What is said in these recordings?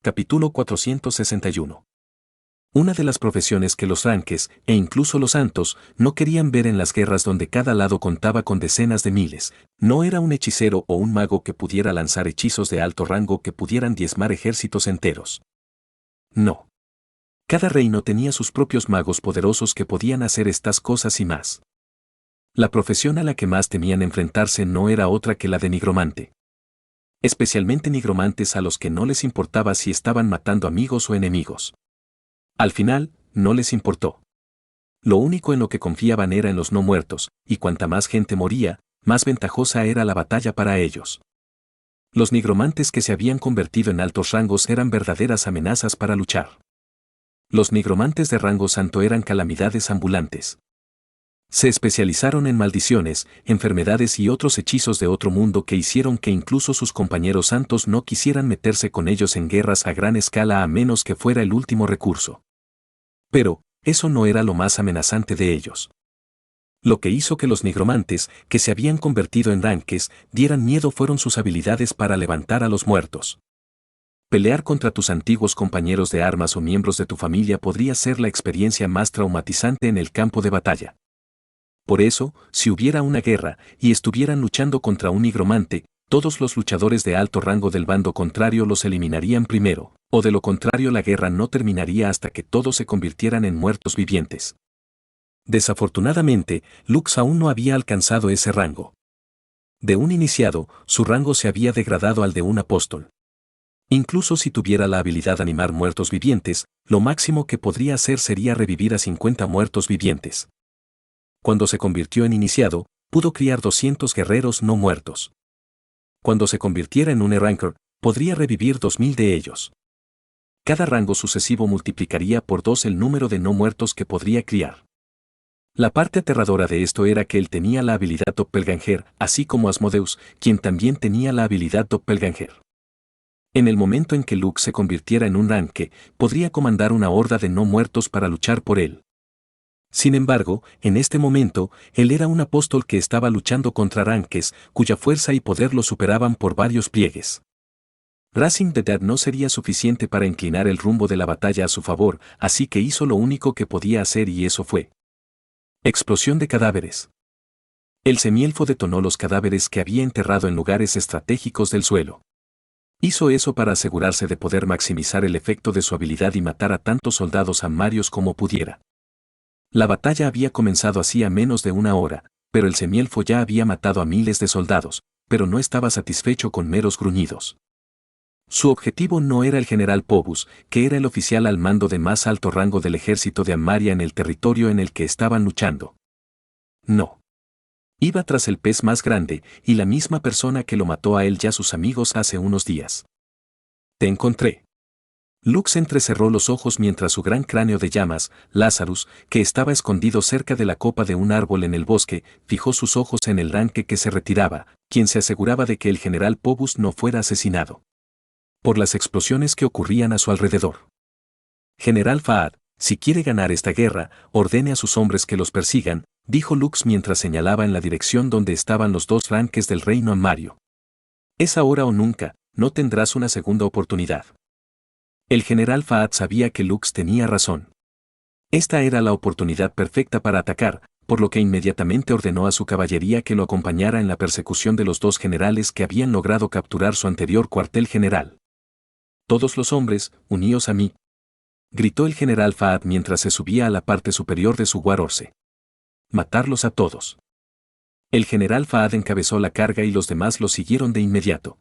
Capítulo 461. Una de las profesiones que los ranques, e incluso los santos, no querían ver en las guerras donde cada lado contaba con decenas de miles, no era un hechicero o un mago que pudiera lanzar hechizos de alto rango que pudieran diezmar ejércitos enteros. No. Cada reino tenía sus propios magos poderosos que podían hacer estas cosas y más. La profesión a la que más temían enfrentarse no era otra que la de nigromante. Especialmente nigromantes a los que no les importaba si estaban matando amigos o enemigos. Al final, no les importó. Lo único en lo que confiaban era en los no muertos, y cuanta más gente moría, más ventajosa era la batalla para ellos. Los nigromantes que se habían convertido en altos rangos eran verdaderas amenazas para luchar. Los nigromantes de rango santo eran calamidades ambulantes. Se especializaron en maldiciones, enfermedades y otros hechizos de otro mundo que hicieron que incluso sus compañeros santos no quisieran meterse con ellos en guerras a gran escala a menos que fuera el último recurso. Pero, eso no era lo más amenazante de ellos. Lo que hizo que los nigromantes, que se habían convertido en ranques, dieran miedo fueron sus habilidades para levantar a los muertos. Pelear contra tus antiguos compañeros de armas o miembros de tu familia podría ser la experiencia más traumatizante en el campo de batalla. Por eso, si hubiera una guerra, y estuvieran luchando contra un nigromante, todos los luchadores de alto rango del bando contrario los eliminarían primero, o de lo contrario la guerra no terminaría hasta que todos se convirtieran en muertos vivientes. Desafortunadamente, Lux aún no había alcanzado ese rango. De un iniciado, su rango se había degradado al de un apóstol. Incluso si tuviera la habilidad de animar muertos vivientes, lo máximo que podría hacer sería revivir a 50 muertos vivientes. Cuando se convirtió en iniciado, pudo criar 200 guerreros no muertos. Cuando se convirtiera en un E-Ranker, podría revivir 2000 de ellos. Cada rango sucesivo multiplicaría por 2 el número de no muertos que podría criar. La parte aterradora de esto era que él tenía la habilidad Doppelganger, así como Asmodeus, quien también tenía la habilidad Doppelganger. En el momento en que Lux se convirtiera en un ranque, podría comandar una horda de no muertos para luchar por él. Sin embargo, en este momento, él era un apóstol que estaba luchando contra ranques, cuya fuerza y poder lo superaban por varios pliegues. Raising the Dead no sería suficiente para inclinar el rumbo de la batalla a su favor, así que hizo lo único que podía hacer y eso fue. Explosión de cadáveres. El semielfo detonó los cadáveres que había enterrado en lugares estratégicos del suelo. Hizo eso para asegurarse de poder maximizar el efecto de su habilidad y matar a tantos soldados amarios como pudiera. La batalla había comenzado hacía menos de una hora, pero el semielfo ya había matado a miles de soldados, pero no estaba satisfecho con meros gruñidos. Su objetivo no era el general Pobus, que era el oficial al mando de más alto rango del ejército de Amaria en el territorio en el que estaban luchando. No. Iba tras el pez más grande, y la misma persona que lo mató a él y a sus amigos hace unos días. Te encontré. Lux entrecerró los ojos mientras su gran cráneo de llamas, Lazarus, que estaba escondido cerca de la copa de un árbol en el bosque, fijó sus ojos en el ranque que se retiraba, quien se aseguraba de que el general Pobus no fuera asesinado. Por las explosiones que ocurrían a su alrededor. General Faad, si quiere ganar esta guerra, ordene a sus hombres que los persigan, dijo Lux mientras señalaba en la dirección donde estaban los dos ranques del reino amario. Es ahora o nunca, no tendrás una segunda oportunidad. El general Faad sabía que Lux tenía razón. Esta era la oportunidad perfecta para atacar, por lo que inmediatamente ordenó a su caballería que lo acompañara en la persecución de los dos generales que habían logrado capturar su anterior cuartel general. Todos los hombres, uníos a mí, gritó el general Faad mientras se subía a la parte superior de su Warhorse. Matarlos a todos. El general Faad encabezó la carga y los demás lo siguieron de inmediato.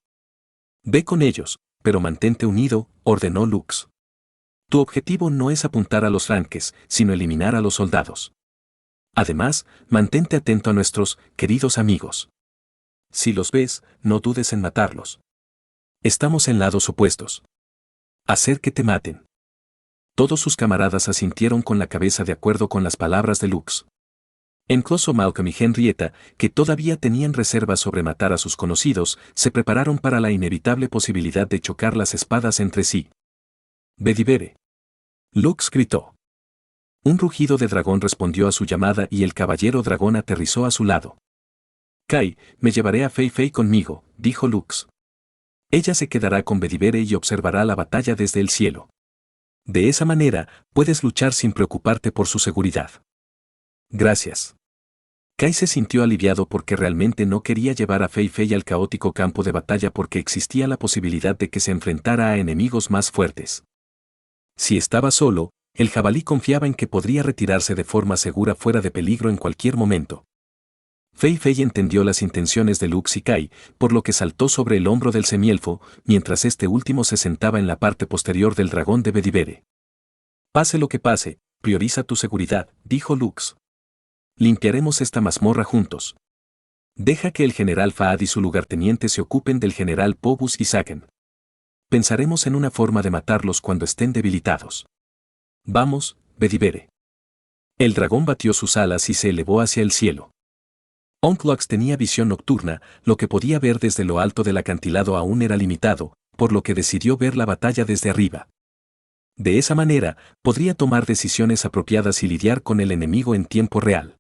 Ve con ellos, pero mantente unido, ordenó Lux. Tu objetivo no es apuntar a los ranques, sino eliminar a los soldados. Además, mantente atento a nuestros queridos amigos. Si los ves, no dudes en matarlos. Estamos en lados opuestos. Hacer que te maten. Todos sus camaradas asintieron con la cabeza de acuerdo con las palabras de Lux. Incluso Malcolm y Henrietta, que todavía tenían reservas sobre matar a sus conocidos, se prepararon para la inevitable posibilidad de chocar las espadas entre sí. «Bedivere». Lux gritó. Un rugido de dragón respondió a su llamada y el caballero dragón aterrizó a su lado. «Kai, me llevaré a Fei Fei conmigo», dijo Lux. Ella se quedará con Bedivere y observará la batalla desde el cielo. De esa manera, puedes luchar sin preocuparte por su seguridad. Gracias. Kai se sintió aliviado porque realmente no quería llevar a Fei Fei al caótico campo de batalla porque existía la posibilidad de que se enfrentara a enemigos más fuertes. Si estaba solo, el jabalí confiaba en que podría retirarse de forma segura fuera de peligro en cualquier momento. Fei Fei entendió las intenciones de Lux y Kai, por lo que saltó sobre el hombro del semielfo, mientras este último se sentaba en la parte posterior del dragón de Bedivere. Pase lo que pase, prioriza tu seguridad, dijo Lux. Limpiaremos esta mazmorra juntos. Deja que el general Faad y su lugarteniente se ocupen del general Pobus y Saken. Pensaremos en una forma de matarlos cuando estén debilitados. Vamos, Bedivere. El dragón batió sus alas y se elevó hacia el cielo. Onklux tenía visión nocturna, lo que podía ver desde lo alto del acantilado aún era limitado, por lo que decidió ver la batalla desde arriba. De esa manera, podría tomar decisiones apropiadas y lidiar con el enemigo en tiempo real.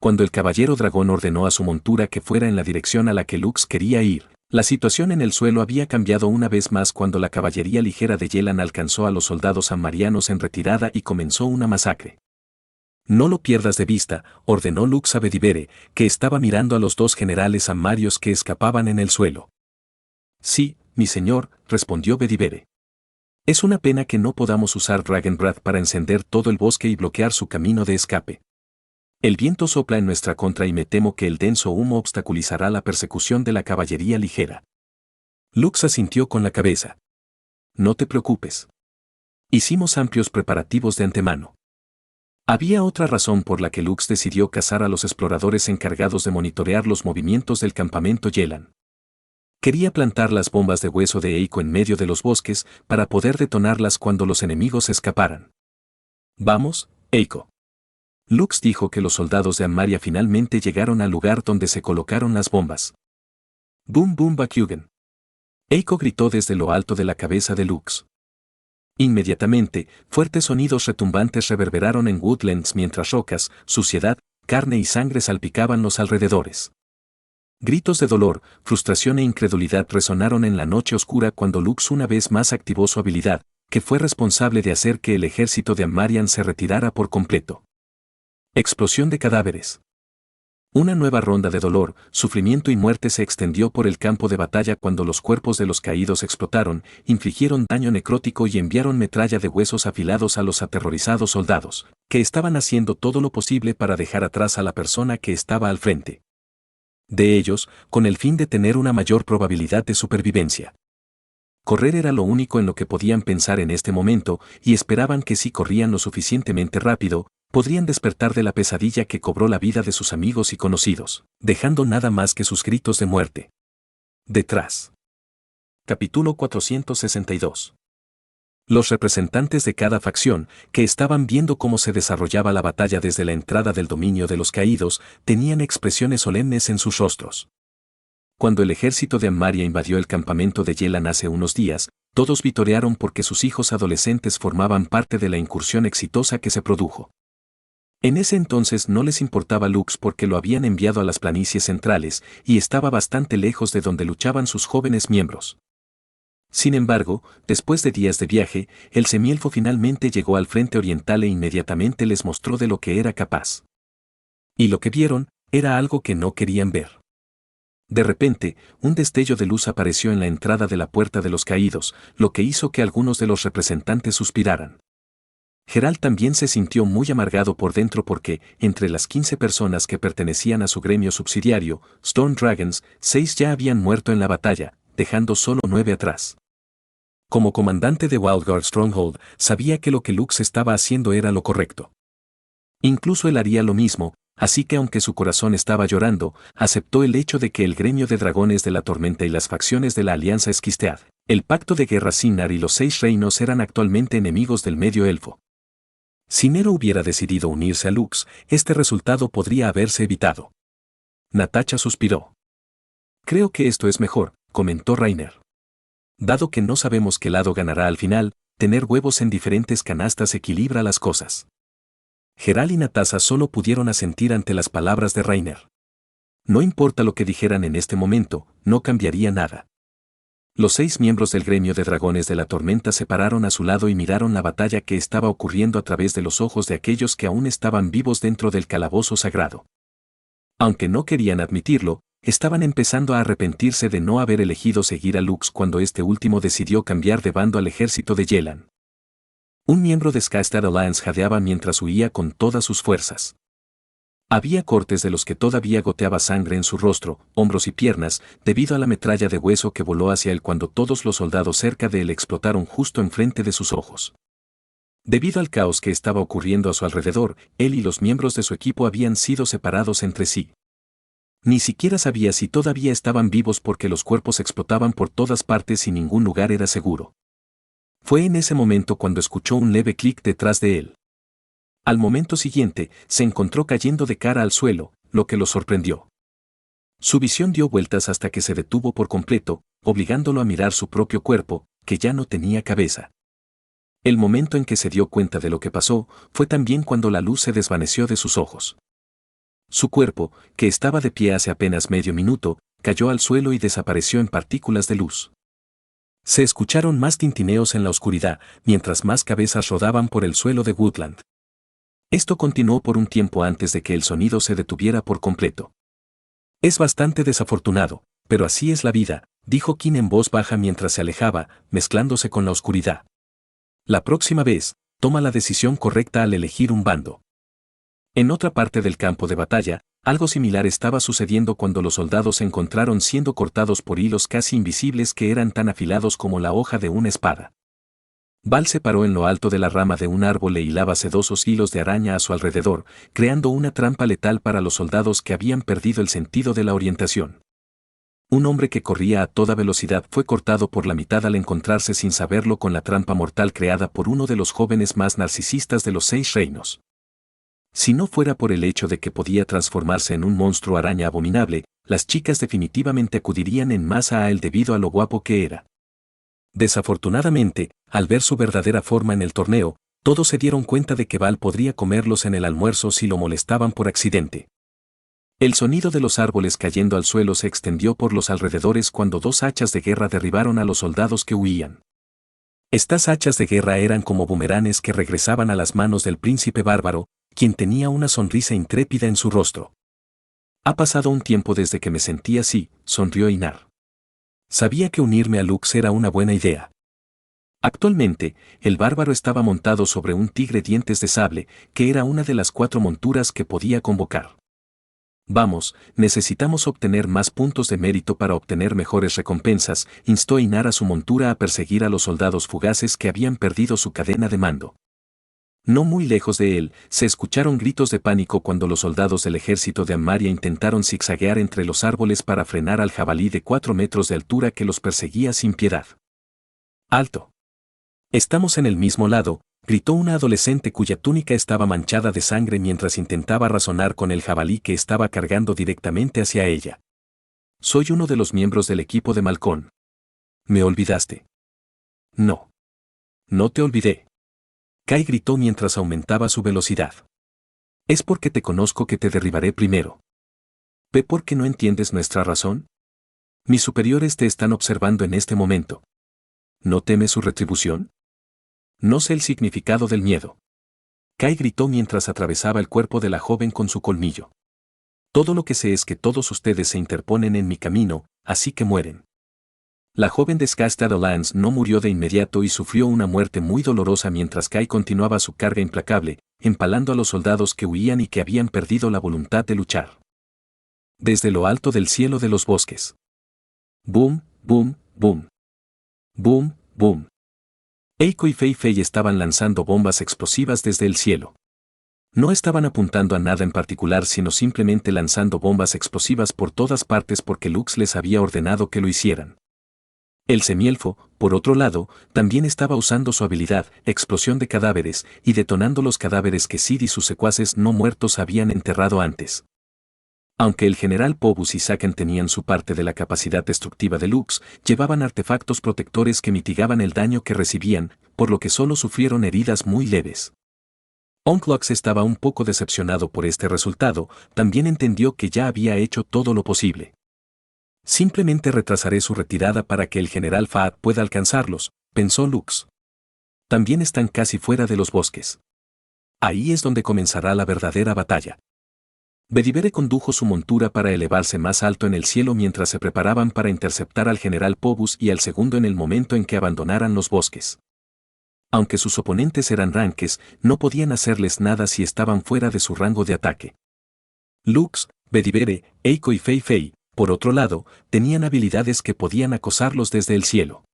Cuando el caballero dragón ordenó a su montura que fuera en la dirección a la que Lux quería ir, la situación en el suelo había cambiado una vez más cuando la caballería ligera de Yelan alcanzó a los soldados ammarianos en retirada y comenzó una masacre. No lo pierdas de vista, ordenó Lux a Bedivere, que estaba mirando a los dos generales ammarios que escapaban en el suelo. Sí, mi señor, respondió Bedivere. Es una pena que no podamos usar Dragon Breath para encender todo el bosque y bloquear su camino de escape. El viento sopla en nuestra contra y me temo que el denso humo obstaculizará la persecución de la caballería ligera. Lux asintió con la cabeza. No te preocupes. Hicimos amplios preparativos de antemano. Había otra razón por la que Lux decidió cazar a los exploradores encargados de monitorear los movimientos del campamento Yelan. Quería plantar las bombas de hueso de Eiko en medio de los bosques para poder detonarlas cuando los enemigos escaparan. Vamos, Eiko. Lux dijo que los soldados de Ammaria finalmente llegaron al lugar donde se colocaron las bombas. Boom boom Bakugan. Eiko gritó desde lo alto de la cabeza de Lux. Inmediatamente, fuertes sonidos retumbantes reverberaron en Woodlands mientras rocas, suciedad, carne y sangre salpicaban los alrededores. Gritos de dolor, frustración e incredulidad resonaron en la noche oscura cuando Lux una vez más activó su habilidad, que fue responsable de hacer que el ejército de Ammarian se retirara por completo. Explosión de cadáveres. Una nueva ronda de dolor, sufrimiento y muerte se extendió por el campo de batalla cuando los cuerpos de los caídos explotaron, infligieron daño necrótico y enviaron metralla de huesos afilados a los aterrorizados soldados, que estaban haciendo todo lo posible para dejar atrás a la persona que estaba al frente de ellos, con el fin de tener una mayor probabilidad de supervivencia. Correr era lo único en lo que podían pensar en este momento, y esperaban que si corrían lo suficientemente rápido, podrían despertar de la pesadilla que cobró la vida de sus amigos y conocidos, dejando nada más que sus gritos de muerte. Detrás. Capítulo 462. Los representantes de cada facción, que estaban viendo cómo se desarrollaba la batalla desde la entrada del dominio de los caídos, tenían expresiones solemnes en sus rostros. Cuando el ejército de Ammaria invadió el campamento de Yelan hace unos días, todos vitorearon porque sus hijos adolescentes formaban parte de la incursión exitosa que se produjo. En ese entonces no les importaba Lux porque lo habían enviado a las planicies centrales y estaba bastante lejos de donde luchaban sus jóvenes miembros. Sin embargo, después de días de viaje, el semielfo finalmente llegó al frente oriental e inmediatamente les mostró de lo que era capaz. Y lo que vieron era algo que no querían ver. De repente, un destello de luz apareció en la entrada de la puerta de los caídos, lo que hizo que algunos de los representantes suspiraran. Geralt también se sintió muy amargado por dentro porque, entre las 15 personas que pertenecían a su gremio subsidiario, Storm Dragons, 6 ya habían muerto en la batalla, dejando solo 9 atrás. Como comandante de Wildguard Stronghold, sabía que lo que Lux estaba haciendo era lo correcto. Incluso él haría lo mismo, así que aunque su corazón estaba llorando, aceptó el hecho de que el gremio de dragones de la tormenta y las facciones de la Alianza Esquistead, el pacto de guerra Sinnar y los 6 reinos eran actualmente enemigos del medio elfo. Si Nero hubiera decidido unirse a Lux, este resultado podría haberse evitado. Natacha suspiró. Creo que esto es mejor, comentó Rainer. Dado que no sabemos qué lado ganará al final, tener huevos en diferentes canastas equilibra las cosas. Geralt y Natasa solo pudieron asentir ante las palabras de Rainer. No importa lo que dijeran en este momento, no cambiaría nada. Los 6 miembros del gremio de dragones de la tormenta se pararon a su lado y miraron la batalla que estaba ocurriendo a través de los ojos de aquellos que aún estaban vivos dentro del calabozo sagrado. Aunque no querían admitirlo, estaban empezando a arrepentirse de no haber elegido seguir a Lux cuando este último decidió cambiar de bando al ejército de Yelan. Un miembro de Skystad Alliance jadeaba mientras huía con todas sus fuerzas. Había cortes de los que todavía goteaba sangre en su rostro, hombros y piernas, debido a la metralla de hueso que voló hacia él cuando todos los soldados cerca de él explotaron justo enfrente de sus ojos. Debido al caos que estaba ocurriendo a su alrededor, él y los miembros de su equipo habían sido separados entre sí. Ni siquiera sabía si todavía estaban vivos porque los cuerpos explotaban por todas partes y ningún lugar era seguro. Fue en ese momento cuando escuchó un leve clic detrás de él. Al momento siguiente, se encontró cayendo de cara al suelo, lo que lo sorprendió. Su visión dio vueltas hasta que se detuvo por completo, obligándolo a mirar su propio cuerpo, que ya no tenía cabeza. El momento en que se dio cuenta de lo que pasó, fue también cuando la luz se desvaneció de sus ojos. Su cuerpo, que estaba de pie hace apenas medio minuto, cayó al suelo y desapareció en partículas de luz. Se escucharon más tintineos en la oscuridad, mientras más cabezas rodaban por el suelo de Woodland. Esto continuó por un tiempo antes de que el sonido se detuviera por completo. Es bastante desafortunado, pero así es la vida, dijo Kin en voz baja mientras se alejaba, mezclándose con la oscuridad. La próxima vez, toma la decisión correcta al elegir un bando. En otra parte del campo de batalla, algo similar estaba sucediendo cuando los soldados se encontraron siendo cortados por hilos casi invisibles que eran tan afilados como la hoja de una espada. Val se paró en lo alto de la rama de un árbol e hilaba sedosos hilos de araña a su alrededor, creando una trampa letal para los soldados que habían perdido el sentido de la orientación. Un hombre que corría a toda velocidad fue cortado por la mitad al encontrarse sin saberlo con la trampa mortal creada por uno de los jóvenes más narcisistas de los 6 reinos. Si no fuera por el hecho de que podía transformarse en un monstruo araña abominable, las chicas definitivamente acudirían en masa a él debido a lo guapo que era. Desafortunadamente, al ver su verdadera forma en el torneo, todos se dieron cuenta de que Val podría comerlos en el almuerzo si lo molestaban por accidente. El sonido de los árboles cayendo al suelo se extendió por los alrededores cuando 2 hachas de guerra derribaron a los soldados que huían. Estas hachas de guerra eran como bumeranes que regresaban a las manos del príncipe bárbaro, quien tenía una sonrisa intrépida en su rostro. Ha pasado un tiempo desde que me sentí así, sonrió Inar. Sabía que unirme a Lux era una buena idea. Actualmente, el bárbaro estaba montado sobre un tigre dientes de sable, que era una de las 4 monturas que podía convocar. Vamos, necesitamos obtener más puntos de mérito para obtener mejores recompensas, instó Inar a su montura a perseguir a los soldados fugaces que habían perdido su cadena de mando. No muy lejos de él, se escucharon gritos de pánico cuando los soldados del ejército de Amaria intentaron zigzaguear entre los árboles para frenar al jabalí de 4 metros de altura que los perseguía sin piedad. ¡Alto! Estamos en el mismo lado, gritó una adolescente cuya túnica estaba manchada de sangre mientras intentaba razonar con el jabalí que estaba cargando directamente hacia ella. Soy uno de los miembros del equipo de Malcón. ¿Me olvidaste? No. No te olvidé. Kai gritó mientras aumentaba su velocidad. Es porque te conozco que te derribaré primero. ¿Ve por qué no entiendes nuestra razón? Mis superiores te están observando en este momento. ¿No temes su retribución? No sé el significado del miedo. Kai gritó mientras atravesaba el cuerpo de la joven con su colmillo. Todo lo que sé es que todos ustedes se interponen en mi camino, así que mueren. La joven de Skystad Alliance no murió de inmediato y sufrió una muerte muy dolorosa mientras Kai continuaba su carga implacable, empalando a los soldados que huían y que habían perdido la voluntad de luchar. Desde lo alto del cielo de los bosques. Boom, boom, boom. Boom, boom. Eiko y Fei Fei estaban lanzando bombas explosivas desde el cielo. No estaban apuntando a nada en particular sino simplemente lanzando bombas explosivas por todas partes porque Lux les había ordenado que lo hicieran. El semielfo, por otro lado, también estaba usando su habilidad, explosión de cadáveres, y detonando los cadáveres que Sid y sus secuaces no muertos habían enterrado antes. Aunque el general Pobus y Saken tenían su parte de la capacidad destructiva de Lux, llevaban artefactos protectores que mitigaban el daño que recibían, por lo que solo sufrieron heridas muy leves. Onklox estaba un poco decepcionado por este resultado, también entendió que ya había hecho todo lo posible. Simplemente retrasaré su retirada para que el general Fahd pueda alcanzarlos, pensó Lux. También están casi fuera de los bosques. Ahí es donde comenzará la verdadera batalla. Bedivere condujo su montura para elevarse más alto en el cielo mientras se preparaban para interceptar al general Pobus y al segundo en el momento en que abandonaran los bosques. Aunque sus oponentes eran ranques, no podían hacerles nada si estaban fuera de su rango de ataque. Lux, Bedivere, Eiko y Fei Fei, por otro lado, tenían habilidades que podían acosarlos desde el cielo.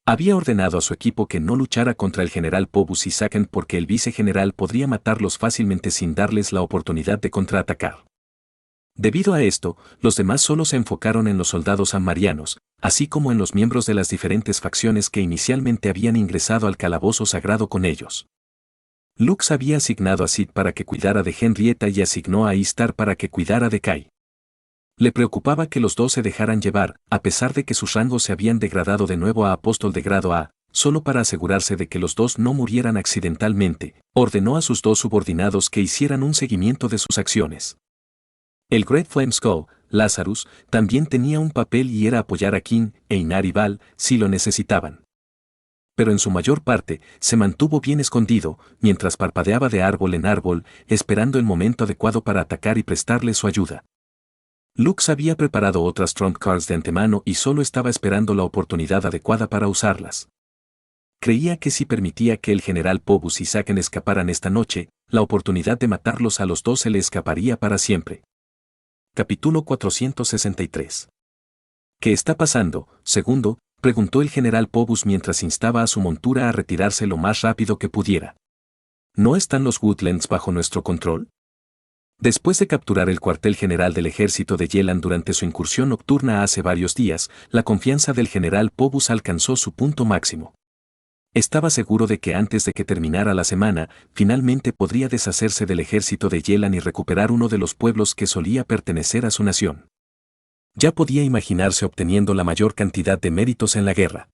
Había ordenado a su equipo que no luchara contra el general Pobus y Saken porque el vicegeneral podría matarlos fácilmente sin darles la oportunidad de contraatacar. Debido a esto, los demás solo se enfocaron en los soldados ammarianos, así como en los miembros de las diferentes facciones que inicialmente habían ingresado al calabozo sagrado con ellos. Lux había asignado a Sid para que cuidara de Henrietta y asignó a Istar para que cuidara de Kai. Le preocupaba que los dos se dejaran llevar, a pesar de que sus rangos se habían degradado de nuevo a apóstol de grado A, solo para asegurarse de que los dos no murieran accidentalmente, ordenó a sus dos subordinados que hicieran un seguimiento de sus acciones. El Great Flame Skull, Lazarus, también tenía un papel y era apoyar a King, Einar y Val, si lo necesitaban. Pero en su mayor parte, se mantuvo bien escondido, mientras parpadeaba de árbol en árbol, esperando el momento adecuado para atacar y prestarle su ayuda. Lux había preparado otras trump cards de antemano y solo estaba esperando la oportunidad adecuada para usarlas. Creía que si permitía que el general Pobus y Saken escaparan esta noche, la oportunidad de matarlos a los dos se le escaparía para siempre. Capítulo 463. ¿Qué está pasando, segundo?, preguntó el general Pobus mientras instaba a su montura a retirarse lo más rápido que pudiera. ¿No están los Woodlands bajo nuestro control? Después de capturar el cuartel general del ejército de Yelan durante su incursión nocturna hace varios días, la confianza del general Pobus alcanzó su punto máximo. Estaba seguro de que antes de que terminara la semana, finalmente podría deshacerse del ejército de Yelan y recuperar uno de los pueblos que solía pertenecer a su nación. Ya podía imaginarse obteniendo la mayor cantidad de méritos en la guerra.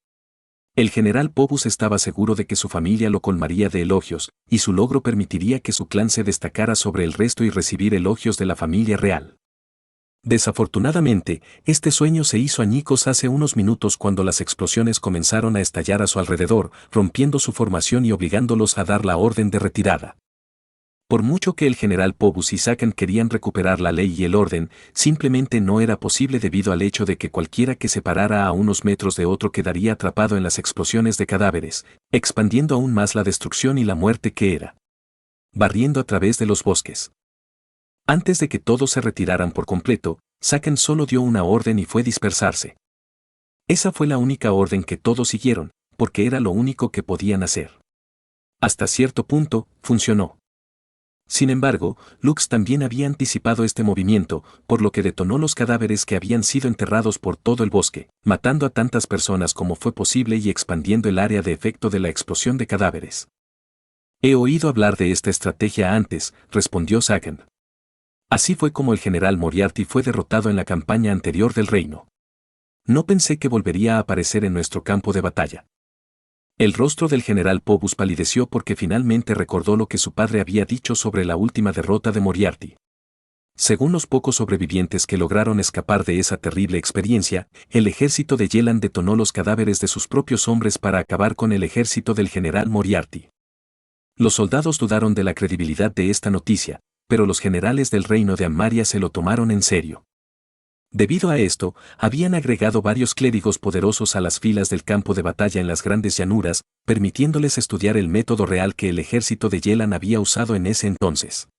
El general Pobus estaba seguro de que su familia lo colmaría de elogios, y su logro permitiría que su clan se destacara sobre el resto y recibir elogios de la familia real. Desafortunadamente, este sueño se hizo añicos hace unos minutos cuando las explosiones comenzaron a estallar a su alrededor, rompiendo su formación y obligándolos a dar la orden de retirada. Por mucho que el general Pobus y Saken querían recuperar la ley y el orden, simplemente no era posible debido al hecho de que cualquiera que se parara a unos metros de otro quedaría atrapado en las explosiones de cadáveres, expandiendo aún más la destrucción y la muerte que era. Barriendo a través de los bosques. Antes de que todos se retiraran por completo, Saken solo dio una orden y fue dispersarse. Esa fue la única orden que todos siguieron, porque era lo único que podían hacer. Hasta cierto punto, funcionó. Sin embargo, Lux también había anticipado este movimiento, por lo que detonó los cadáveres que habían sido enterrados por todo el bosque, matando a tantas personas como fue posible y expandiendo el área de efecto de la explosión de cadáveres. He oído hablar de esta estrategia antes, respondió Saken. Así fue como el general Moriarty fue derrotado en la campaña anterior del reino. No pensé que volvería a aparecer en nuestro campo de batalla. El rostro del general Pobus palideció porque finalmente recordó lo que su padre había dicho sobre la última derrota de Moriarty. Según los pocos sobrevivientes que lograron escapar de esa terrible experiencia, el ejército de Yelan detonó los cadáveres de sus propios hombres para acabar con el ejército del general Moriarty. Los soldados dudaron de la credibilidad de esta noticia, pero los generales del reino de Ammaria se lo tomaron en serio. Debido a esto, habían agregado varios clérigos poderosos a las filas del campo de batalla en las grandes llanuras, permitiéndoles estudiar el método real que el ejército de Yelan había usado en ese entonces.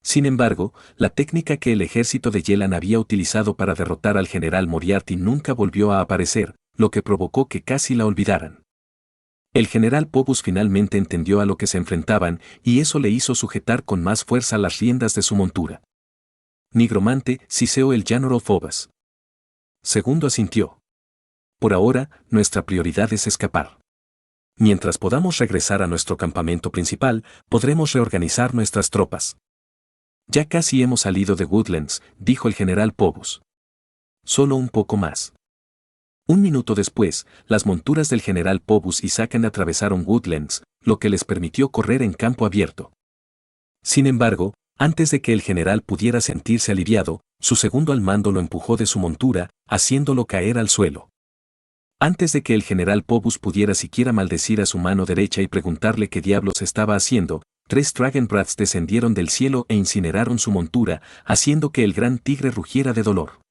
Sin embargo, la técnica que el ejército de Yelan había utilizado para derrotar al general Moriarty nunca volvió a aparecer, lo que provocó que casi la olvidaran. El general Pobus finalmente entendió a lo que se enfrentaban, y eso le hizo sujetar con más fuerza las riendas de su montura. Nigromante, Siseo el General Phobos. Segundo asintió. Por ahora, nuestra prioridad es escapar. Mientras podamos regresar a nuestro campamento principal, podremos reorganizar nuestras tropas. Ya casi hemos salido de Woodlands, dijo el general Phobos. Solo un poco más. Un minuto después, las monturas del general Phobos y Saken atravesaron Woodlands, lo que les permitió correr en campo abierto. Sin embargo, Antes de que el general pudiera sentirse aliviado, su segundo al mando lo empujó de su montura, haciéndolo caer al suelo. Antes de que el general Phobos pudiera siquiera maldecir a su mano derecha y preguntarle qué diablos estaba haciendo, 3 Dragon Brats descendieron del cielo e incineraron su montura, haciendo que el gran tigre rugiera de dolor.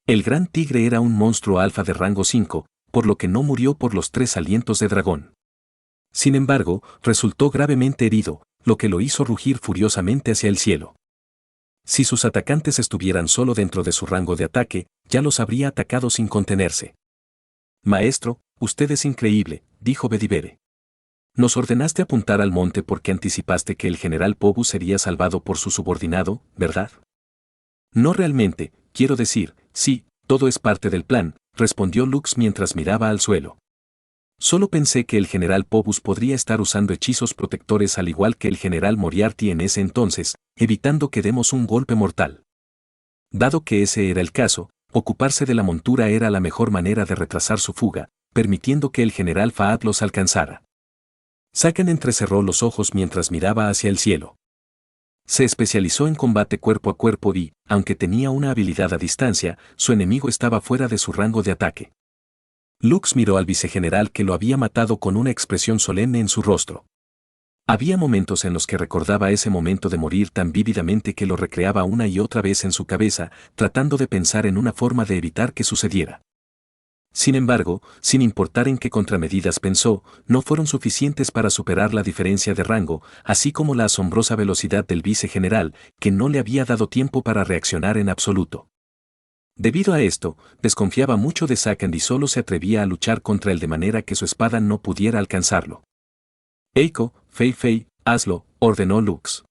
El gran tigre era un monstruo alfa de rango 5, por lo que no murió por los 3 alientos de dragón. Sin embargo, resultó gravemente herido, lo que lo hizo rugir furiosamente hacia el cielo. Si sus atacantes estuvieran solo dentro de su rango de ataque, ya los habría atacado sin contenerse. Maestro, usted es increíble, dijo Bedivere. Nos ordenaste apuntar al monte porque anticipaste que el general Phobos sería salvado por su subordinado, ¿verdad? No realmente, quiero decir, sí, todo es parte del plan, respondió Lux mientras miraba al suelo. Solo pensé que el general Phobos podría estar usando hechizos protectores al igual que el general Moriarty en ese entonces, evitando que demos un golpe mortal. Dado que ese era el caso, ocuparse de la montura era la mejor manera de retrasar su fuga, permitiendo que el general Fahad los alcanzara. Saken entrecerró los ojos mientras miraba hacia el cielo. Se especializó en combate cuerpo a cuerpo y, aunque tenía una habilidad a distancia, su enemigo estaba fuera de su rango de ataque. Lux miró al vicegeneral que lo había matado con una expresión solemne en su rostro. Había momentos en los que recordaba ese momento de morir tan vívidamente que lo recreaba una y otra vez en su cabeza, tratando de pensar en una forma de evitar que sucediera. Sin embargo, sin importar en qué contramedidas pensó, no fueron suficientes para superar la diferencia de rango, así como la asombrosa velocidad del vicegeneral, que no le había dado tiempo para reaccionar en absoluto. Debido a esto, desconfiaba mucho de Saken y solo se atrevía a luchar contra él de manera que su espada no pudiera alcanzarlo. Eiko, Fei, hazlo, ordenó Lux.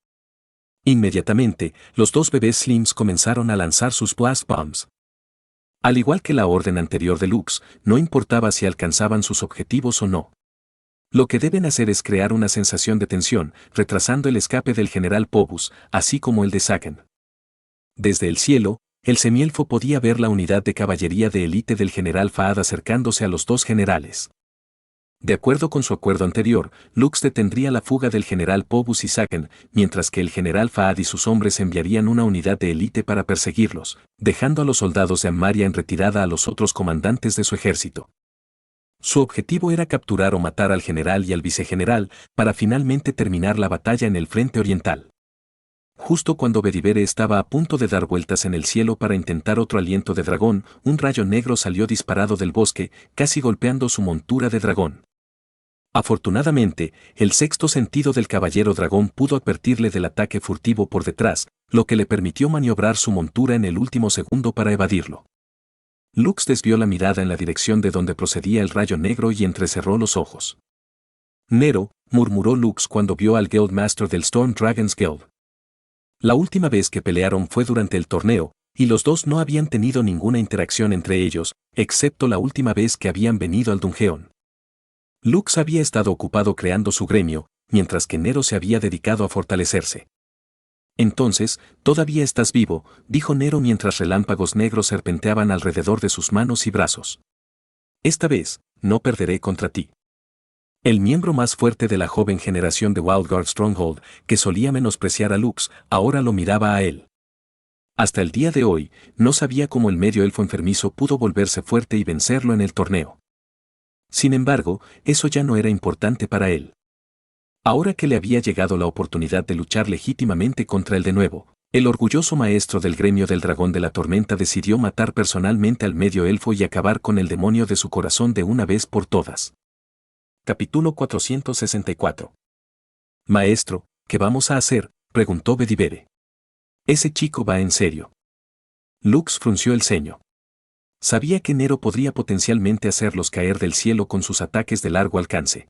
Inmediatamente, los 2 bebés Slims comenzaron a lanzar sus Blast Bombs. Al igual que la orden anterior de Lux, no importaba si alcanzaban sus objetivos o no. Lo que deben hacer es crear una sensación de tensión, retrasando el escape del general Phobos, así como el de Saken. Desde el cielo, el semielfo podía ver la unidad de caballería de élite del general Fahad acercándose a los 2 generales. De acuerdo con su acuerdo anterior, Lux detendría la fuga del general Phobos y Saken, mientras que el general Fahad y sus hombres enviarían una unidad de élite para perseguirlos, dejando a los soldados de Amaria en retirada a los otros comandantes de su ejército. Su objetivo era capturar o matar al general y al vicegeneral, para finalmente terminar la batalla en el frente oriental. Justo cuando Bedivere estaba a punto de dar vueltas en el cielo para intentar otro aliento de dragón, un rayo negro salió disparado del bosque, casi golpeando su montura de dragón. Afortunadamente, el sexto sentido del caballero dragón pudo advertirle del ataque furtivo por detrás, lo que le permitió maniobrar su montura en el último segundo para evadirlo. Lux desvió la mirada en la dirección de donde procedía el rayo negro y entrecerró los ojos. Nero, murmuró Lux cuando vio al Guildmaster del Storm Dragons Guild. La última vez que pelearon fue durante el torneo, y los 2 no habían tenido ninguna interacción entre ellos, excepto la última vez que habían venido al Dungeon. Lux había estado ocupado creando su gremio, mientras que Nero se había dedicado a fortalecerse. Entonces, todavía estás vivo, dijo Nero mientras relámpagos negros serpenteaban alrededor de sus manos y brazos. Esta vez, no perderé contra ti. El miembro más fuerte de la joven generación de Wildguard Stronghold, que solía menospreciar a Lux, ahora lo miraba a él. Hasta el día de hoy, no sabía cómo el medio elfo enfermizo pudo volverse fuerte y vencerlo en el torneo. Sin embargo, eso ya no era importante para él. Ahora que le había llegado la oportunidad de luchar legítimamente contra él de nuevo, el orgulloso maestro del gremio del dragón de la tormenta decidió matar personalmente al medio elfo y acabar con el demonio de su corazón de una vez por todas. Capítulo 464. Maestro, ¿qué vamos a hacer?, preguntó Bedivere. Ese chico va en serio. Lux frunció el ceño. Sabía que Nero podría potencialmente hacerlos caer del cielo con sus ataques de largo alcance.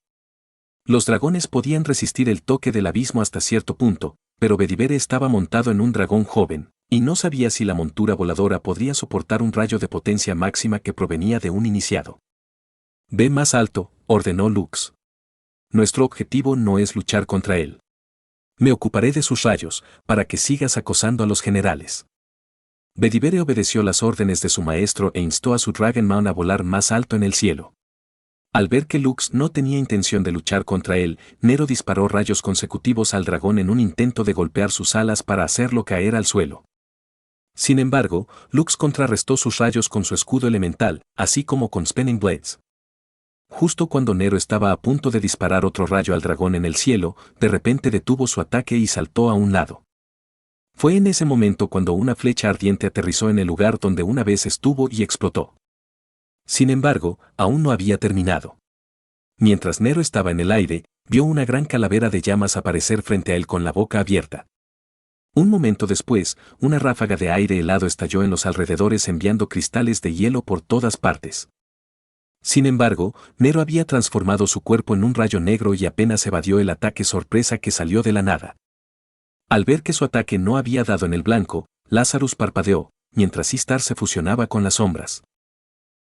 Los dragones podían resistir el toque del abismo hasta cierto punto, pero Bedivere estaba montado en un dragón joven, y no sabía si la montura voladora podría soportar un rayo de potencia máxima que provenía de un iniciado. Ve más alto, ordenó Lux. Nuestro objetivo no es luchar contra él. Me ocuparé de sus rayos, para que sigas acosando a los generales. Bedivere obedeció las órdenes de su maestro e instó a su Dragonman a volar más alto en el cielo. Al ver que Lux no tenía intención de luchar contra él, Nero disparó rayos consecutivos al dragón en un intento de golpear sus alas para hacerlo caer al suelo. Sin embargo, Lux contrarrestó sus rayos con su escudo elemental, así como con Spinning Blades. Justo cuando Nero estaba a punto de disparar otro rayo al dragón en el cielo, de repente detuvo su ataque y saltó a un lado. Fue en ese momento cuando una flecha ardiente aterrizó en el lugar donde una vez estuvo y explotó. Sin embargo, aún no había terminado. Mientras Nero estaba en el aire, vio una gran calavera de llamas aparecer frente a él con la boca abierta. Un momento después, una ráfaga de aire helado estalló en los alrededores enviando cristales de hielo por todas partes. Sin embargo, Nero había transformado su cuerpo en un rayo negro y apenas evadió el ataque sorpresa que salió de la nada. Al ver que su ataque no había dado en el blanco, Lazarus parpadeó, mientras Istar se fusionaba con las sombras.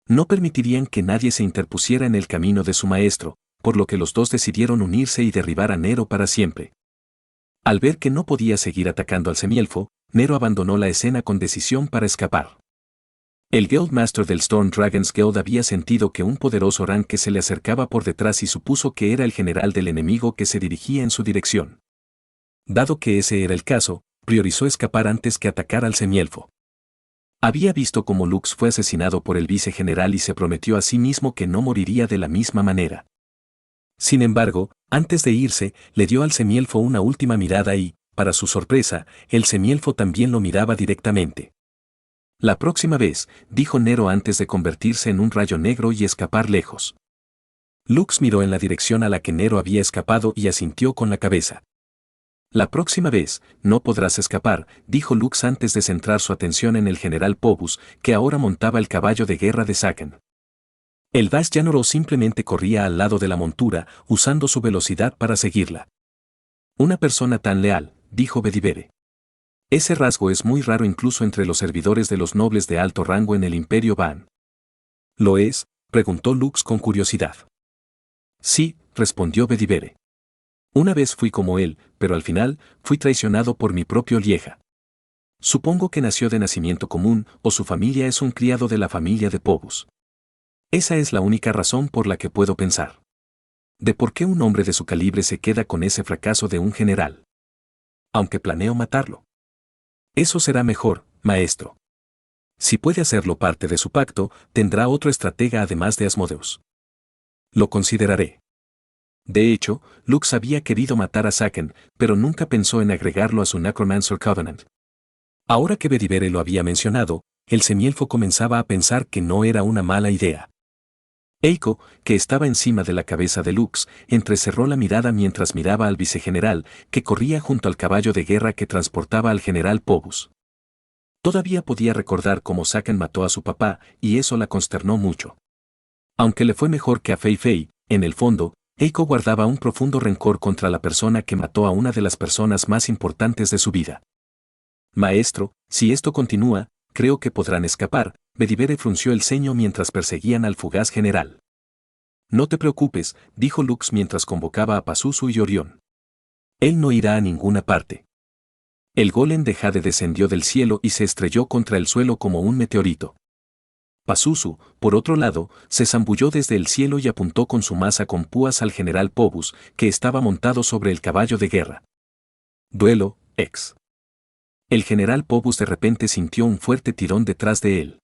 No permitirían que nadie se interpusiera en el camino de su maestro, por lo que los dos decidieron unirse y derribar a Nero para siempre. Al ver que no podía seguir atacando al semielfo, Nero abandonó la escena con decisión para escapar. El Guildmaster del Storm Dragons Guild había sentido que un poderoso ranque se le acercaba por detrás y supuso que era el general del enemigo que se dirigía en su dirección. Dado que ese era el caso, priorizó escapar antes que atacar al semielfo. Había visto cómo Lux fue asesinado por el vicegeneral y se prometió a sí mismo que no moriría de la misma manera. Sin embargo, antes de irse, le dio al semielfo una última mirada y, para su sorpresa, el semielfo también lo miraba directamente. La próxima vez, dijo Nero antes de convertirse en un rayo negro y escapar lejos. Lux miró en la dirección a la que Nero había escapado y asintió con la cabeza. La próxima vez, no podrás escapar, dijo Lux antes de centrar su atención en el general Pobus, que ahora montaba el caballo de guerra de Saken. El Vash Yanoro simplemente corría al lado de la montura, usando su velocidad para seguirla. Una persona tan leal, dijo Bedivere. Ese rasgo es muy raro incluso entre los servidores de los nobles de alto rango en el Imperio Van. ¿Lo es?, preguntó Lux con curiosidad. Sí, respondió Bedivere. Una vez fui como él, pero al final, fui traicionado por mi propio Lieja. Supongo que nació de nacimiento común, o su familia es un criado de la familia de Pobus. Esa es la única razón por la que puedo pensar. De por qué un hombre de su calibre se queda con ese fracaso de un general. Aunque planeo matarlo. Eso será mejor, maestro. Si puede hacerlo parte de su pacto, tendrá otro estratega además de Asmodeus. Lo consideraré. De hecho, Lux había querido matar a Saken, pero nunca pensó en agregarlo a su Necromancer Covenant. Ahora que Bedivere lo había mencionado, el semielfo comenzaba a pensar que no era una mala idea. Eiko, que estaba encima de la cabeza de Lux, entrecerró la mirada mientras miraba al vicegeneral, que corría junto al caballo de guerra que transportaba al general Pobus. Todavía podía recordar cómo Saken mató a su papá, y eso la consternó mucho. Aunque le fue mejor que a Fei Fei, en el fondo, Eiko guardaba un profundo rencor contra la persona que mató a una de las personas más importantes de su vida. Maestro, si esto continúa, creo que podrán escapar. Bedivere frunció el ceño mientras perseguían al fugaz general. No te preocupes, dijo Lux mientras convocaba a Pazuzu y Orión. Él no irá a ninguna parte. El golem de Jade descendió del cielo y se estrelló contra el suelo como un meteorito. Pazuzu, por otro lado, se zambulló desde el cielo y apuntó con su maza con púas al general Pobus, que estaba montado sobre el caballo de guerra. Duelo, ex. El general Pobus de repente sintió un fuerte tirón detrás de él.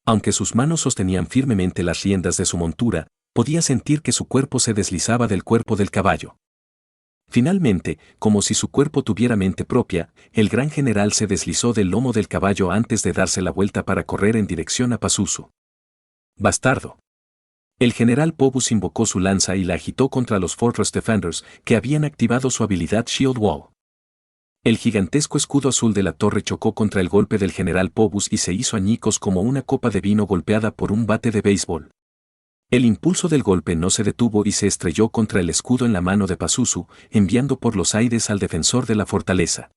Aunque sus manos sostenían firmemente las riendas de su montura, podía sentir que su cuerpo se deslizaba del cuerpo del caballo. Finalmente, como si su cuerpo tuviera mente propia, el gran general se deslizó del lomo del caballo antes de darse la vuelta para correr en dirección a Pazuzu. Bastardo. El general Pobus invocó su lanza y la agitó contra los Fortress Defenders, que habían activado su habilidad Shield Wall. El gigantesco escudo azul de la torre chocó contra el golpe del general Pobus y se hizo añicos como una copa de vino golpeada por un bate de béisbol. El impulso del golpe no se detuvo y se estrelló contra el escudo en la mano de Pazuzu, enviando por los aires al defensor de la fortaleza.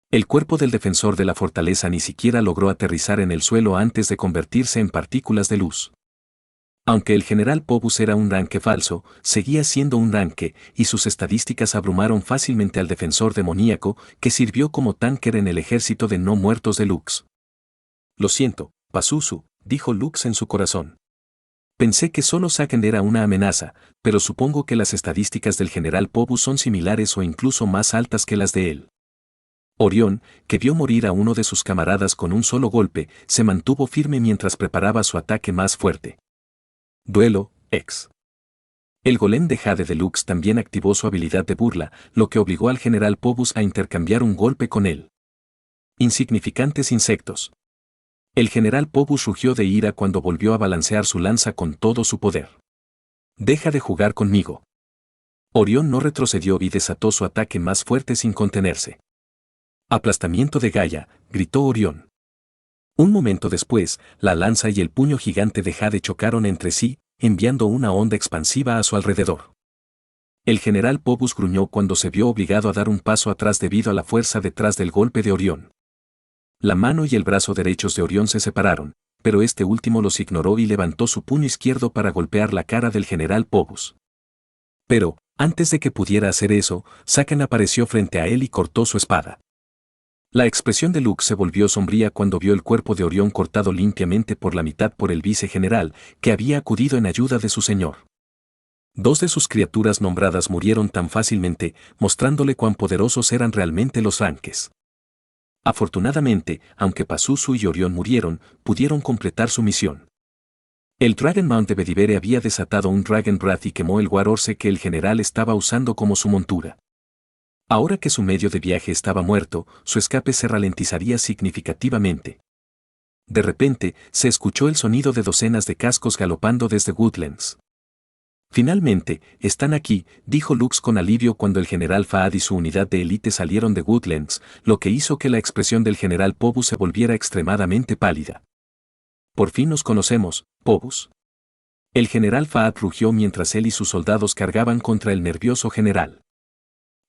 El cuerpo del defensor de la fortaleza ni siquiera logró aterrizar en el suelo antes de convertirse en partículas de luz. Aunque el general Pobus era un ranque falso, seguía siendo un ranque, y sus estadísticas abrumaron fácilmente al defensor demoníaco, que sirvió como tanker en el ejército de no muertos de Lux. Lo siento, Pazuzu, dijo Lux en su corazón. Pensé que solo Saken era una amenaza, pero supongo que las estadísticas del general Phobos son similares o incluso más altas que las de él. Orión, que vio morir a uno de sus camaradas con un solo golpe, se mantuvo firme mientras preparaba su ataque más fuerte. Duelo, X. El golem de Jade Deluxe también activó su habilidad de burla, lo que obligó al general Phobos a intercambiar un golpe con él. Insignificantes insectos. El general Phobos rugió de ira cuando volvió a balancear su lanza con todo su poder. Deja de jugar conmigo. Orión no retrocedió y desató su ataque más fuerte sin contenerse. Aplastamiento de Gaia, gritó Orión. Un momento después, la lanza y el puño gigante de Jade chocaron entre sí, enviando una onda expansiva a su alrededor. El general Phobos gruñó cuando se vio obligado a dar un paso atrás debido a la fuerza detrás del golpe de Orión. La mano y el brazo derechos de Orión se separaron, pero este último los ignoró y levantó su puño izquierdo para golpear la cara del general Phobos. Pero, antes de que pudiera hacer eso, Saken apareció frente a él y cortó su espada. La expresión de Lux se volvió sombría cuando vio el cuerpo de Orión cortado limpiamente por la mitad por el vicegeneral, que había acudido en ayuda de su señor. Dos de sus criaturas nombradas murieron tan fácilmente, mostrándole cuán poderosos eran realmente los Ranques. Afortunadamente, aunque Pazuzu y Orión murieron, pudieron completar su misión. El Dragon Mount de Bedivere había desatado un Dragon Breath y quemó el War Horse que el general estaba usando como su montura. Ahora que su medio de viaje estaba muerto, su escape se ralentizaría significativamente. De repente, se escuchó el sonido de docenas de cascos galopando desde Woodlands. Finalmente, están aquí, dijo Lux con alivio cuando el general Faad y su unidad de élite salieron de Woodlands, lo que hizo que la expresión del general Phobos se volviera extremadamente pálida. Por fin nos conocemos, Phobos. El general Faad rugió mientras él y sus soldados cargaban contra el nervioso general.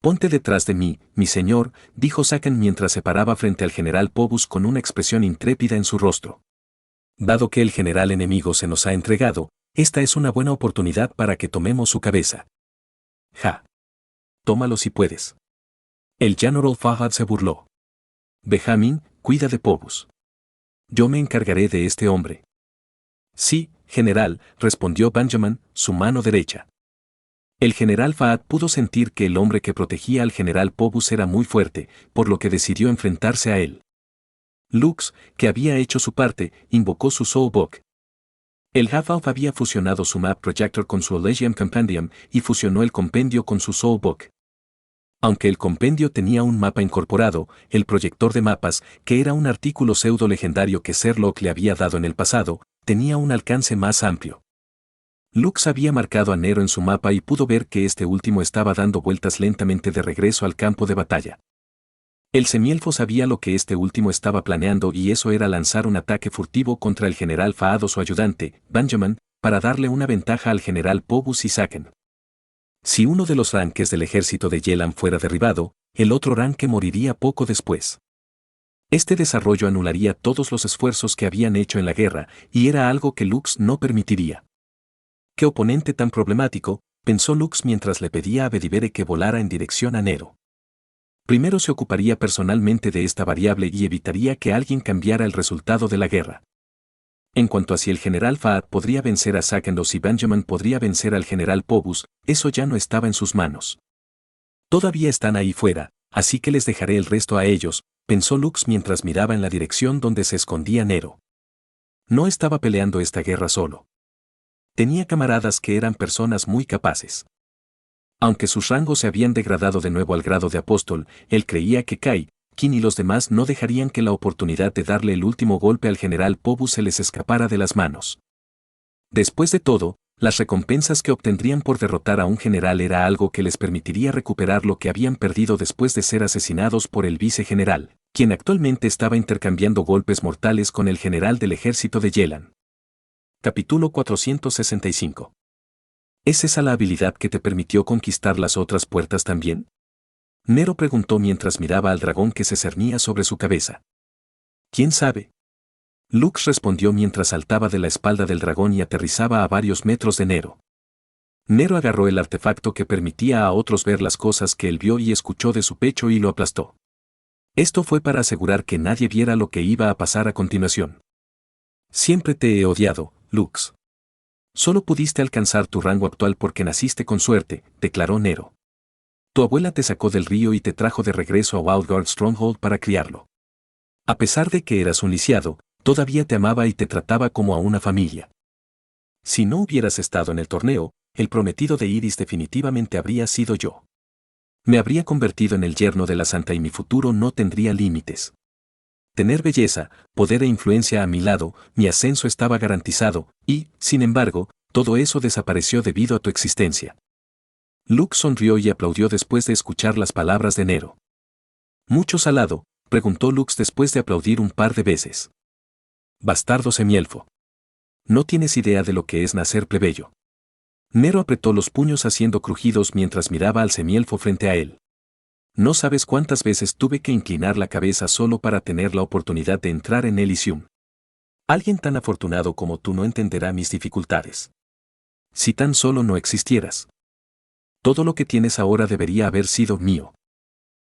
Ponte detrás de mí, mi señor, dijo Saken mientras se paraba frente al general Phobos con una expresión intrépida en su rostro. Dado que el general enemigo se nos ha entregado, esta es una buena oportunidad para que tomemos su cabeza. Ja. Tómalo si puedes. El General Fahad se burló. Benjamin, cuida de Phobos. Yo me encargaré de este hombre. Sí, general, respondió Benjamin, su mano derecha. El general Fahad pudo sentir que el hombre que protegía al general Phobos era muy fuerte, por lo que decidió enfrentarse a él. Lux, que había hecho su parte, invocó su Soulbook. El Half-Elf había fusionado su Map Projector con su Elysium Compendium y fusionó el compendio con su Soulbook. Aunque el compendio tenía un mapa incorporado, el proyector de mapas, que era un artículo pseudo legendario que Sherlock le había dado en el pasado, tenía un alcance más amplio. Lux había marcado a Nero en su mapa y pudo ver que este último estaba dando vueltas lentamente de regreso al campo de batalla. El semielfo sabía lo que este último estaba planeando y eso era lanzar un ataque furtivo contra el general Faad o su ayudante, Benjamin, para darle una ventaja al general Phobos y Saken. Si uno de los ranques del ejército de Yelan fuera derribado, el otro ranque moriría poco después. Este desarrollo anularía todos los esfuerzos que habían hecho en la guerra, y era algo que Lux no permitiría. ¡Qué oponente tan problemático!, pensó Lux mientras le pedía a Bedivere que volara en dirección a Nero. Primero se ocuparía personalmente de esta variable y evitaría que alguien cambiara el resultado de la guerra. En cuanto a si el general Faad podría vencer a Saken o si Benjamin podría vencer al general Phobos, eso ya no estaba en sus manos. Todavía están ahí fuera, así que les dejaré el resto a ellos, pensó Lux mientras miraba en la dirección donde se escondía Nero. No estaba peleando esta guerra solo. Tenía camaradas que eran personas muy capaces. Aunque sus rangos se habían degradado de nuevo al grado de apóstol, él creía que Kai, Kin y los demás no dejarían que la oportunidad de darle el último golpe al general Phobos se les escapara de las manos. Después de todo, las recompensas que obtendrían por derrotar a un general era algo que les permitiría recuperar lo que habían perdido después de ser asesinados por el vicegeneral, quien actualmente estaba intercambiando golpes mortales con el general del ejército de Yelan. Capítulo 465. ¿Es esa la habilidad que te permitió conquistar las otras puertas también? Nero preguntó mientras miraba al dragón que se cernía sobre su cabeza. ¿Quién sabe? Lux respondió mientras saltaba de la espalda del dragón y aterrizaba a varios metros de Nero. Nero agarró el artefacto que permitía a otros ver las cosas que él vio y escuchó de su pecho y lo aplastó. Esto fue para asegurar que nadie viera lo que iba a pasar a continuación. Siempre te he odiado, Lux. Solo pudiste alcanzar tu rango actual porque naciste con suerte, declaró Nero. Tu abuela te sacó del río y te trajo de regreso a Wildguard Stronghold para criarlo. A pesar de que eras un lisiado, todavía te amaba y te trataba como a una familia. Si no hubieras estado en el torneo, el prometido de Iris definitivamente habría sido yo. Me habría convertido en el yerno de la santa y mi futuro no tendría límites. Tener belleza, poder e influencia a mi lado, mi ascenso estaba garantizado, y, sin embargo, todo eso desapareció debido a tu existencia. Luke sonrió y aplaudió después de escuchar las palabras de Nero. ¿Mucho salado?, preguntó Lux después de aplaudir un par de veces. Bastardo semielfo. No tienes idea de lo que es nacer plebeyo. Nero apretó los puños haciendo crujidos mientras miraba al semielfo frente a él. No sabes cuántas veces tuve que inclinar la cabeza solo para tener la oportunidad de entrar en Elysium. Alguien tan afortunado como tú no entenderá mis dificultades. Si tan solo no existieras. Todo lo que tienes ahora debería haber sido mío.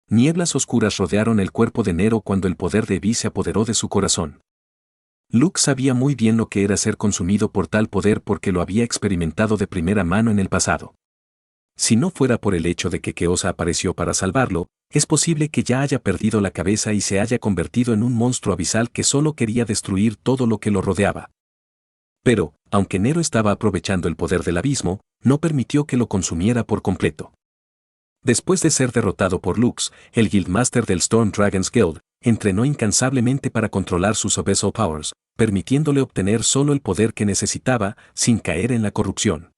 Nieblas oscuras rodearon el cuerpo de Nero cuando el poder de Vi se apoderó de su corazón. Luke sabía muy bien lo que era ser consumido por tal poder porque lo había experimentado de primera mano en el pasado. Si no fuera por el hecho de que Keosa apareció para salvarlo, es posible que ya haya perdido la cabeza y se haya convertido en un monstruo abisal que solo quería destruir todo lo que lo rodeaba. Pero, aunque Nero estaba aprovechando el poder del abismo, no permitió que lo consumiera por completo. Después de ser derrotado por Lux, el Guildmaster del Storm Dragons Guild, entrenó incansablemente para controlar sus Abyssal Powers, permitiéndole obtener solo el poder que necesitaba, sin caer en la corrupción.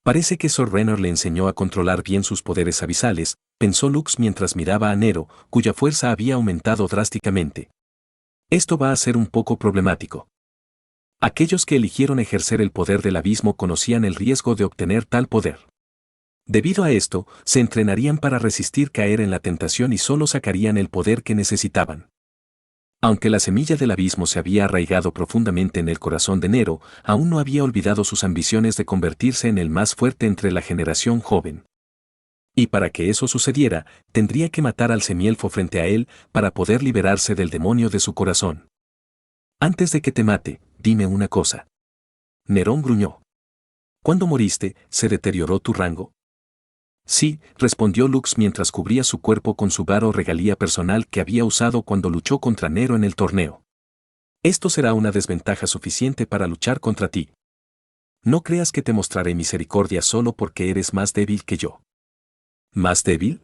Parece que Sor Renor le enseñó a controlar bien sus poderes abisales, pensó Lux mientras miraba a Nero, cuya fuerza había aumentado drásticamente. Esto va a ser un poco problemático. Aquellos que eligieron ejercer el poder del abismo conocían el riesgo de obtener tal poder. Debido a esto, se entrenarían para resistir caer en la tentación y solo sacarían el poder que necesitaban. Aunque la semilla del abismo se había arraigado profundamente en el corazón de Nero, aún no había olvidado sus ambiciones de convertirse en el más fuerte entre la generación joven. Y para que eso sucediera, tendría que matar al semielfo frente a él para poder liberarse del demonio de su corazón. Antes de que te mate, dime una cosa. Nerón gruñó. ¿Cuándo moriste, se deterioró tu rango? Sí, respondió Lux mientras cubría su cuerpo con su varo regalía personal que había usado cuando luchó contra Nero en el torneo. Esto será una desventaja suficiente para luchar contra ti. No creas que te mostraré misericordia solo porque eres más débil que yo. ¿Más débil?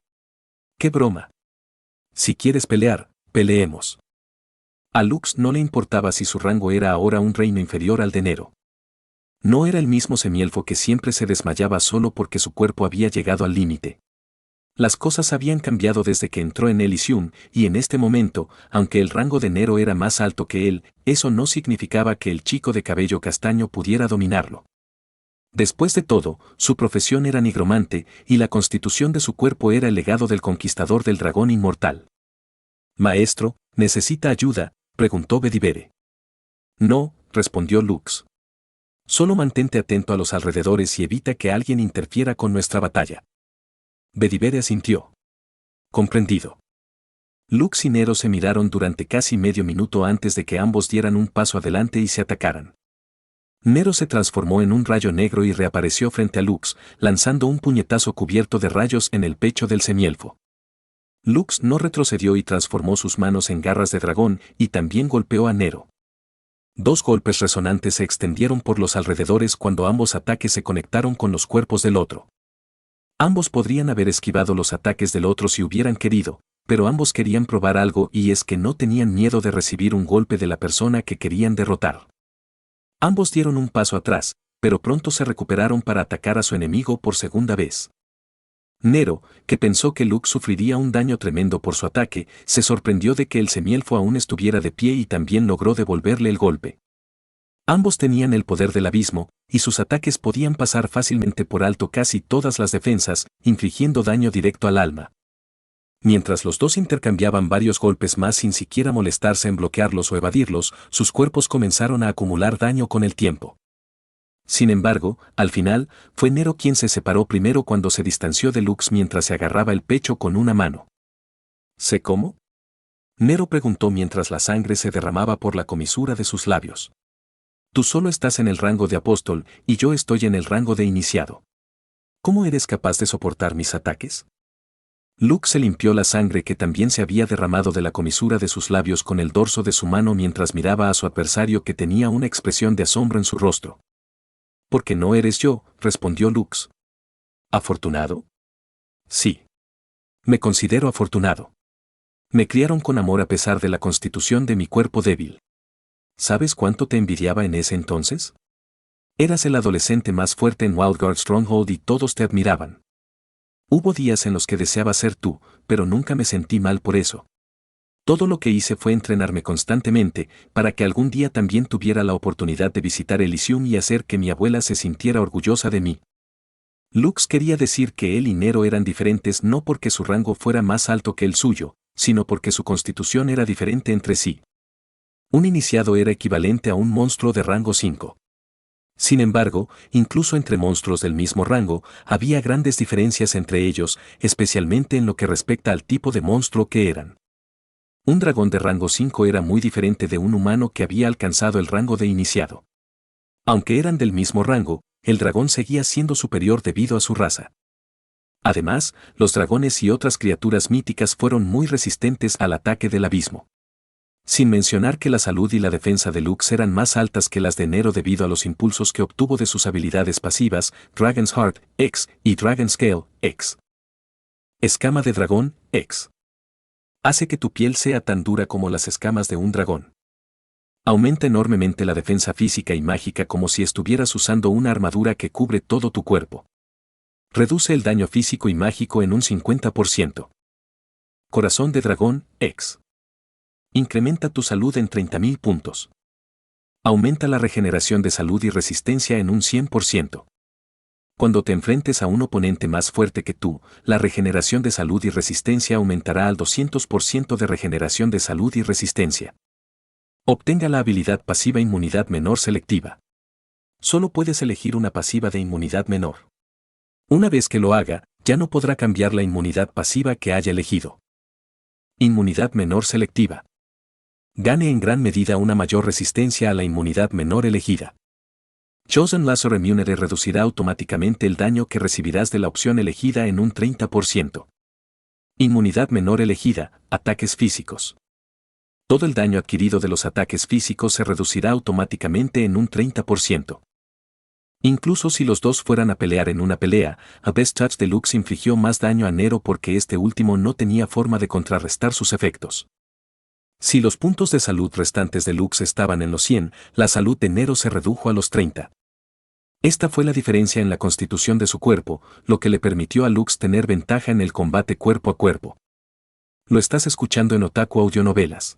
¡Qué broma! Si quieres pelear, peleemos. A Lux no le importaba si su rango era ahora un reino inferior al de Nero. No era el mismo semielfo que siempre se desmayaba solo porque su cuerpo había llegado al límite. Las cosas habían cambiado desde que entró en Elysium, y en este momento, aunque el rango de Nero era más alto que él, eso no significaba que el chico de cabello castaño pudiera dominarlo. Después de todo, su profesión era nigromante, y la constitución de su cuerpo era el legado del conquistador del dragón inmortal. «Maestro, ¿necesita ayuda?», preguntó Bedivere. «No», respondió Lux. Solo mantente atento a los alrededores y evita que alguien interfiera con nuestra batalla. Bedivere asintió. Comprendido. Lux y Nero se miraron durante casi medio minuto antes de que ambos dieran un paso adelante y se atacaran. Nero se transformó en un rayo negro y reapareció frente a Lux, lanzando un puñetazo cubierto de rayos en el pecho del semielfo. Lux no retrocedió y transformó sus manos en garras de dragón y también golpeó a Nero. Dos golpes resonantes se extendieron por los alrededores cuando ambos ataques se conectaron con los cuerpos del otro. Ambos podrían haber esquivado los ataques del otro si hubieran querido, pero ambos querían probar algo y es que no tenían miedo de recibir un golpe de la persona que querían derrotar. Ambos dieron un paso atrás, pero pronto se recuperaron para atacar a su enemigo por segunda vez. Nero, que pensó que Lux sufriría un daño tremendo por su ataque, se sorprendió de que el semielfo aún estuviera de pie y también logró devolverle el golpe. Ambos tenían el poder del abismo, y sus ataques podían pasar fácilmente por alto casi todas las defensas, infligiendo daño directo al alma. Mientras los dos intercambiaban varios golpes más sin siquiera molestarse en bloquearlos o evadirlos, sus cuerpos comenzaron a acumular daño con el tiempo. Sin embargo, al final, fue Nero quien se separó primero cuando se distanció de Lux mientras se agarraba el pecho con una mano. ¿Sé cómo? Nero preguntó mientras la sangre se derramaba por la comisura de sus labios. Tú solo estás en el rango de apóstol y yo estoy en el rango de iniciado. ¿Cómo eres capaz de soportar mis ataques? Luke se limpió la sangre que también se había derramado de la comisura de sus labios con el dorso de su mano mientras miraba a su adversario que tenía una expresión de asombro en su rostro. «Porque no eres yo», respondió Lux. ¿Afortunado? Sí. Me considero afortunado. Me criaron con amor a pesar de la constitución de mi cuerpo débil. ¿Sabes cuánto te envidiaba en ese entonces? Eras el adolescente más fuerte en Wildguard Stronghold y todos te admiraban. Hubo días en los que deseaba ser tú, pero nunca me sentí mal por eso. Todo lo que hice fue entrenarme constantemente, para que algún día también tuviera la oportunidad de visitar Elysium y hacer que mi abuela se sintiera orgullosa de mí. Lux quería decir que él y Nero eran diferentes no porque su rango fuera más alto que el suyo, sino porque su constitución era diferente entre sí. Un iniciado era equivalente a un monstruo de rango 5. Sin embargo, incluso entre monstruos del mismo rango, había grandes diferencias entre ellos, especialmente en lo que respecta al tipo de monstruo que eran. Un dragón de rango 5 era muy diferente de un humano que había alcanzado el rango de iniciado. Aunque eran del mismo rango, el dragón seguía siendo superior debido a su raza. Además, los dragones y otras criaturas míticas fueron muy resistentes al ataque del abismo. Sin mencionar que la salud y la defensa de Lux eran más altas que las de Nero debido a los impulsos que obtuvo de sus habilidades pasivas, Dragon's Heart, X, y Dragon's Scale, X. Escama de dragón, X. Hace que tu piel sea tan dura como las escamas de un dragón. Aumenta enormemente la defensa física y mágica como si estuvieras usando una armadura que cubre todo tu cuerpo. Reduce el daño físico y mágico en un 50%. Corazón de dragón, X. Incrementa tu salud en 30.000 puntos. Aumenta la regeneración de salud y resistencia en un 100%. Cuando te enfrentes a un oponente más fuerte que tú, la regeneración de salud y resistencia aumentará al 200% de regeneración de salud y resistencia. Obtenga la habilidad pasiva Inmunidad Menor Selectiva. Solo puedes elegir una pasiva de inmunidad menor. Una vez que lo haga, ya no podrá cambiar la inmunidad pasiva que haya elegido. Inmunidad Menor Selectiva. Gane en gran medida una mayor resistencia a la inmunidad menor elegida. Chosen Laser Immunity reducirá automáticamente el daño que recibirás de la opción elegida en un 30%. Inmunidad menor elegida, ataques físicos. Todo el daño adquirido de los ataques físicos se reducirá automáticamente en un 30%. Incluso si los dos fueran a pelear en una pelea, a Best Touch Deluxe infligió más daño a Nero porque este último no tenía forma de contrarrestar sus efectos. Si los puntos de salud restantes de Lux estaban en los 100, la salud de Nero se redujo a los 30. Esta fue la diferencia en la constitución de su cuerpo, lo que le permitió a Lux tener ventaja en el combate cuerpo a cuerpo. Lo estás escuchando en Otaku Audionovelas.